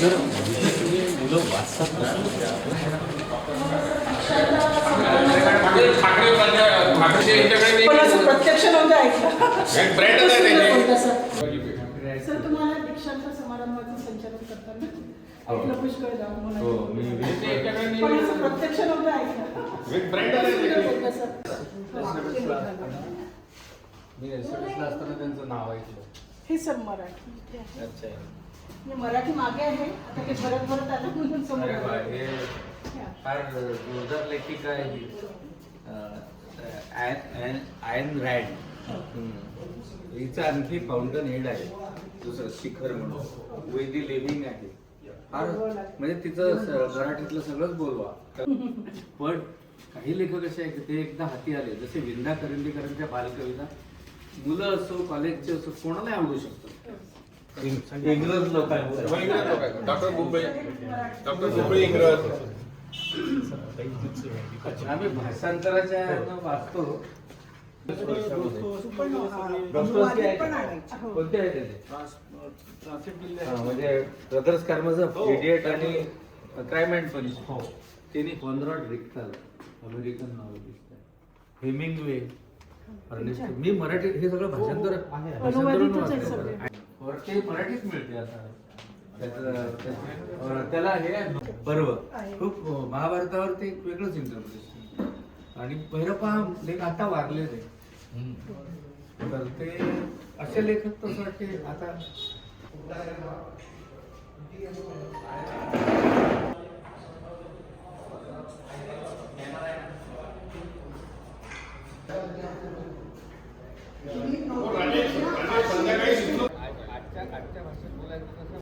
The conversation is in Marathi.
सर मुलं वाचतात ना. पण असं प्रत्यक्ष नव्हतं ऐकलं. सर तुम्हाला दीक्षांत समारंभाचं संचालन करताना ऐकलं पुष्कळ जाऊन पण असं प्रत्यक्ष नव्हतं ऐकलं. मी एसएसला असताना त्यांचं नाव ऐकलं. हे सर मराठी अच्छा. मराठी मागे आहे आता ते भरत भरत आलं म्हणून समोर अरे वा, आलं. हे फार जोरदार लेखिका आहे ही. आयन रँड. हिचं आणखी फाउंटन हेड आहे दुसरं शिखर म्हणून. वेदी लिव्हिंग आहे. फार म्हणजे तिचं मराठीतलं सगळंच बोलवा. पण काही लेखक असे आहे की ते एकदा हाती आले, जसे विंदा करंदीकरांच्या बालकविता मुलं असो कॉलेजचे असो कोणालाही आवडू शकतात. इंग्रज लोक डॉक्टर बुबळे इंग्रज. आम्ही भाषांतराच्या ह्यानं वाचतो. कोणते आहे त्याचे? म्हणजे ब्रदर्स कारामाझोफ, इडियट आणि क्राईम अँड पनिशमेंट. त्यांनी कॉनरॅड रिक्टल अमेरिकन नॉव्हेलिस्ट आहे. हेमिंग्वे. मी मराठी हे सगळं भाषांतरून वाचलं. ते मराठीत मिळते आता. त्याला हे पर्व खूप महाभारतावर ते एक वेगळंच इंटरप्रिटेशन. आणि भैरप्पा लेख आता वारले ते. तर ते असे लेखक तसं वाटते आता